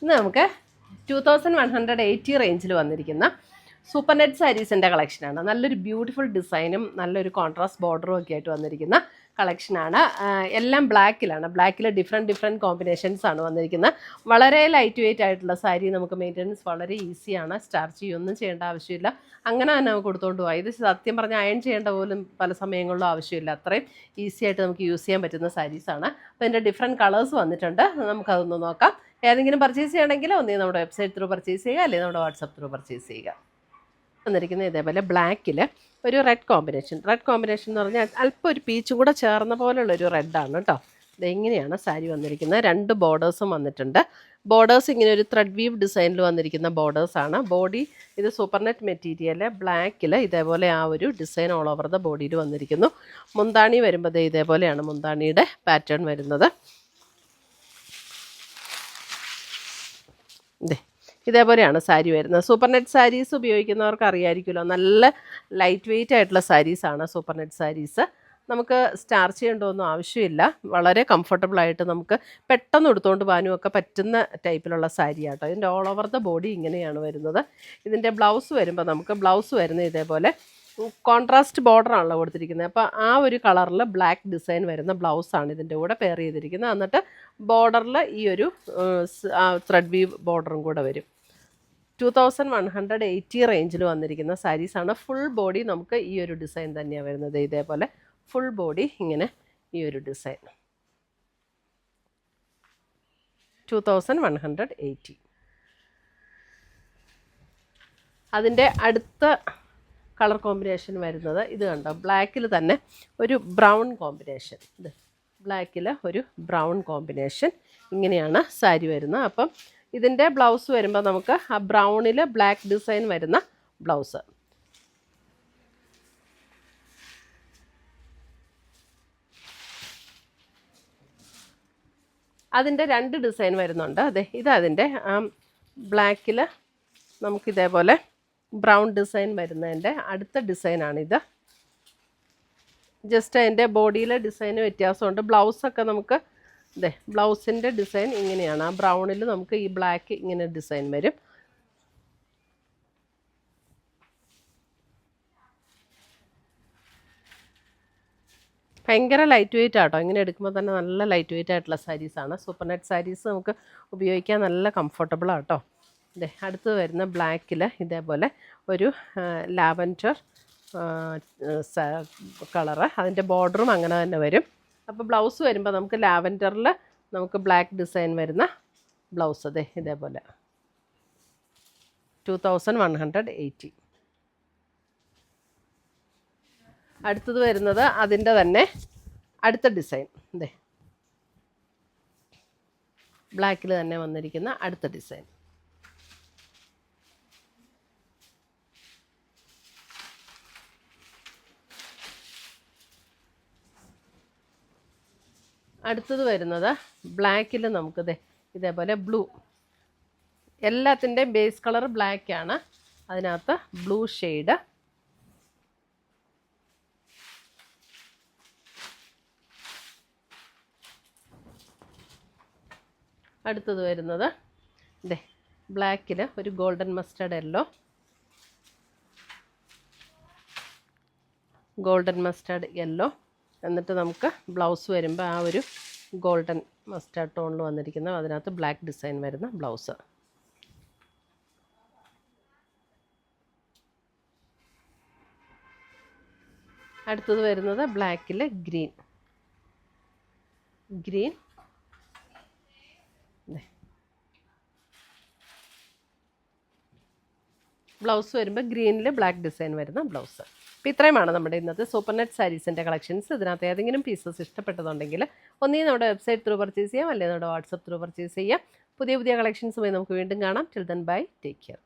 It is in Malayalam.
ഇന്ന് നമുക്ക് 2180 റേഞ്ചിൽ വന്നിരിക്കുന്ന സൂപ്പർ നെറ്റ് സാരീസിൻ്റെ കളക്ഷനാണ്. നല്ലൊരു ബ്യൂട്ടിഫുൾ ഡിസൈനും നല്ലൊരു കോൺട്രാസ്റ്റ് ബോർഡറും ഒക്കെ ആയിട്ട് വന്നിരിക്കുന്ന കളക്ഷനാണ്. എല്ലാം ബ്ലാക്കിലാണ്. ബ്ലാക്കിൽ ഡിഫറെൻറ്റ് കോമ്പിനേഷൻസ് ആണ് വന്നിരിക്കുന്നത്. വളരെ ലൈറ്റ് വെയിറ്റ് ആയിട്ടുള്ള സാരി. നമുക്ക് മെയിൻ്റനൻസ് വളരെ ഈസിയാണ്. സ്റ്റാർച്ച് ചെയ്യൊന്നും ചെയ്യേണ്ട ആവശ്യമില്ല. അങ്ങനെ തന്നെ നമുക്ക് കൊടുത്തുകൊണ്ട് പോകാം. ഇത് സത്യം പറഞ്ഞാൽ അയൺ ചെയ്യേണ്ട പോലും പല സമയങ്ങളിലും ആവശ്യമില്ല. അത്രയും ഈസി ആയിട്ട് നമുക്ക് യൂസ് ചെയ്യാൻ പറ്റുന്ന സാരീസാണ്. അപ്പോൾ ഇതിൻ്റെ ഡിഫറെൻറ്റ് കളേഴ്സ് വന്നിട്ടുണ്ട്. നമുക്കതൊന്ന് നോക്കാം. ഏതെങ്കിലും പർച്ചേസ് ചെയ്യണമെങ്കിൽ ഒന്നെങ്കിൽ നമ്മുടെ വെബ്സൈറ്റ് ത്രൂ പർച്ചേസ് ചെയ്യുക, അല്ലെങ്കിൽ നമ്മുടെ വാട്സപ്പ് ത്രൂ പർച്ചേസ് ചെയ്യുക. വന്നിരിക്കുന്നത് ഇതേപോലെ ബ്ലാക്കിൽ ഒരു റെഡ് കോമ്പിനേഷൻ എന്ന് പറഞ്ഞാൽ അല്പം ഒരു പീച്ചും കൂടെ ചേർന്ന പോലുള്ളൊരു റെഡാണ് കേട്ടോ. ഇതെങ്ങനെയാണ് സാരി വന്നിരിക്കുന്നത്. 2 ബോർഡേഴ്സും വന്നിട്ടുണ്ട്. ബോർഡേഴ്സ് ഇങ്ങനെ ഒരു ത്രെഡ് വീവ് ഡിസൈനിൽ വന്നിരിക്കുന്ന ബോർഡേഴ്സാണ്. ബോഡി ഇത് സൂപ്പർ നെറ്റ് മെറ്റീരിയൽ ബ്ലാക്കിൽ ഇതേപോലെ ആ ഒരു ഡിസൈൻ ഓൾ ഓവർ ദ ബോഡിയിൽ വന്നിരിക്കുന്നു. മുന്താണി വരുമ്പോൾ ഇതേപോലെയാണ് മുന്താണിയുടെ പാറ്റേൺ വരുന്നത്. ഇതേപോലെയാണ് സാരി വരുന്നത്. സൂപ്പർ നെറ്റ് സാരീസ് ഉപയോഗിക്കുന്നവർക്ക് അറിയാമായിരിക്കുമല്ലോ. നല്ല ലൈറ്റ് വെയിറ്റ് ആയിട്ടുള്ള സാരീസാണ് സൂപ്പർ നെറ്റ് സാരീസ്. നമുക്ക് സ്റ്റാർച്ച് ചെയ്യേണ്ടതൊന്നും ആവശ്യമില്ല. വളരെ കംഫർട്ടബിളായിട്ട് നമുക്ക് പെട്ടെന്ന് എടുത്തുകൊണ്ട് പോകാനും ഒക്കെ പറ്റുന്ന ടൈപ്പിലുള്ള സാരിയാട്ടോ. ഇതിൻ്റെ ഓൾ ഓവർ ദ ബോഡി ഇങ്ങനെയാണ് വരുന്നത്. ഇതിൻ്റെ ബ്ലൗസ് വരുമ്പോൾ നമുക്ക് ബ്ലൗസ് വരുന്നത് ഇതേപോലെ കോൺട്രാസ്റ്റ് ബോർഡറാണല്ലോ കൊടുത്തിരിക്കുന്നത്. അപ്പോൾ ആ ഒരു കളറിൽ ബ്ലാക്ക് ഡിസൈൻ വരുന്ന ബ്ലൗസാണ് ഇതിൻ്റെ കൂടെ പെയർ ചെയ്തിരിക്കുന്നത്. എന്നിട്ട് ബോർഡറിൽ ഈ ഒരു ത്രെഡ് വീവ് ബോർഡറും കൂടെ വരും. 2180 റേഞ്ചിൽ വന്നിരിക്കുന്ന സാരീസാണ്. ഫുൾ ബോഡി നമുക്ക് ഈ ഒരു ഡിസൈൻ തന്നെയാണ് വരുന്നത്. ഇതേപോലെ ഫുൾ ബോഡി ഇങ്ങനെ ഈ ഒരു ഡിസൈൻ 2180. അതിൻ്റെ അടുത്ത കളർ കോമ്പിനേഷൻ വരുന്നത് ഇത് കണ്ടോ. ബ്ലാക്കിൽ തന്നെ ഒരു ബ്രൗൺ കോമ്പിനേഷൻ. ഇത് ബ്ലാക്കിൽ ഒരു ബ്രൗൺ കോമ്പിനേഷൻ ഇങ്ങനെയാണ് സാരി വരുന്നത്. അപ്പം ഇതിൻ്റെ ബ്ലൗസ് വരുമ്പോൾ നമുക്ക് ആ ബ്രൗണിൽ ബ്ലാക്ക് ഡിസൈൻ വരുന്ന ബ്ലൗസ്. അതിൻ്റെ 2 ഡിസൈൻ വരുന്നുണ്ട്. അതെ, ഇതതിൻ്റെ ബ്ലാക്കിൽ നമുക്കിതേപോലെ ബ്രൗൺ ഡിസൈൻ വരുന്നതിൻ്റെ അടുത്ത ഡിസൈനാണിത്. ജസ്റ്റ് അതിൻ്റെ ബോഡിയിലെ ഡിസൈന് വ്യത്യാസമുണ്ട്. ബ്ലൗസൊക്കെ നമുക്ക് ഇതേ ബ്ലൗസിൻ്റെ ഡിസൈൻ ഇങ്ങനെയാണ്. ആ ബ്രൗണിൽ നമുക്ക് ഈ ബ്ലാക്ക് ഇങ്ങനെ ഡിസൈൻ വരും. ഭയങ്കര ലൈറ്റ് വെയിറ്റ് ആട്ടോ. ഇങ്ങനെ എടുക്കുമ്പോൾ തന്നെ നല്ല ലൈറ്റ് വെയിറ്റ് ആയിട്ടുള്ള സാരീസാണ്. സൂപ്പർ നെറ്റ് സാരീസ് നമുക്ക് ഉപയോഗിക്കാൻ നല്ല കംഫർട്ടബിളാട്ടോ. ഇതേ അടുത്ത് വരുന്ന ബ്ലാക്കിൽ ഇതേപോലെ ഒരു ലാവൻഡർ കളറ്. അതിൻ്റെ ബോർഡറും അങ്ങനെ തന്നെ വരും. അപ്പോൾ ബ്ലൗസ് വരുമ്പോൾ നമുക്ക് ലാവൻഡറിൽ നമുക്ക് ബ്ലാക്ക് ഡിസൈൻ വരുന്ന ബ്ലൗസ്. അതെ ഇതേപോലെ 2180. അടുത്തത് വരുന്നത് അതിൻ്റെ തന്നെ അടുത്ത ഡിസൈൻ. അതെ ബ്ലാക്കിൽ തന്നെ വന്നിരിക്കുന്ന അടുത്ത ഡിസൈൻ. അടുത്തത് വരുന്നത് ബ്ലാക്കിൽ നമുക്ക് ഇതേപോലെ ബ്ലൂ. എല്ലാത്തിൻ്റെയും ബേസ് കളർ ബ്ലാക്കാണ്. അതിനകത്ത് ബ്ലൂ ഷെയ്ഡ്. അടുത്തത് വരുന്നത് ബ്ലാക്കിൽ ഒരു ഗോൾഡൻ മസ്റ്റർഡ് യെല്ലോ. എന്നിട്ട് നമുക്ക് ബ്ലൗസ് വരുമ്പോൾ ആ ഒരു ഗോൾഡൻ മസ്റ്റാർഡ് ടോണിൽ വന്നിരിക്കുന്ന അതിനകത്ത് ബ്ലാക്ക് ഡിസൈൻ വരുന്ന ബ്ലൗസ്. അടുത്തത് വരുന്നത് ബ്ലാക്കിൽ ഗ്രീൻ. ബ്ലൗസ് വരുമ്പോൾ ഗ്രീനിൽ ബ്ലാക്ക് ഡിസൈൻ വരുന്ന ബ്ലൗസ്. അപ്പോൾ ഇത്രയുമാണ് നമ്മുടെ ഇന്നത്തെ സൂപ്പർ നെറ്റ് സാരീസിൻ്റെ കളക്ഷൻസ്. ഇതിനകത്ത് ഏതെങ്കിലും പീസസ് ഇഷ്ടപ്പെട്ടതുണ്ടെങ്കിൽ ഒന്നീ നമ്മുടെ വെബ്സൈറ്റ് ത്രൂ പർച്ചേസ് ചെയ്യാം, അല്ലെങ്കിൽ നമ്മുടെ വാട്സപ്പ് ത്രൂ പർച്ചേസ് ചെയ്യാം. പുതിയ കളക്ഷൻസുമായി നമുക്ക് വീണ്ടും കാണാം. Till then bye, take care.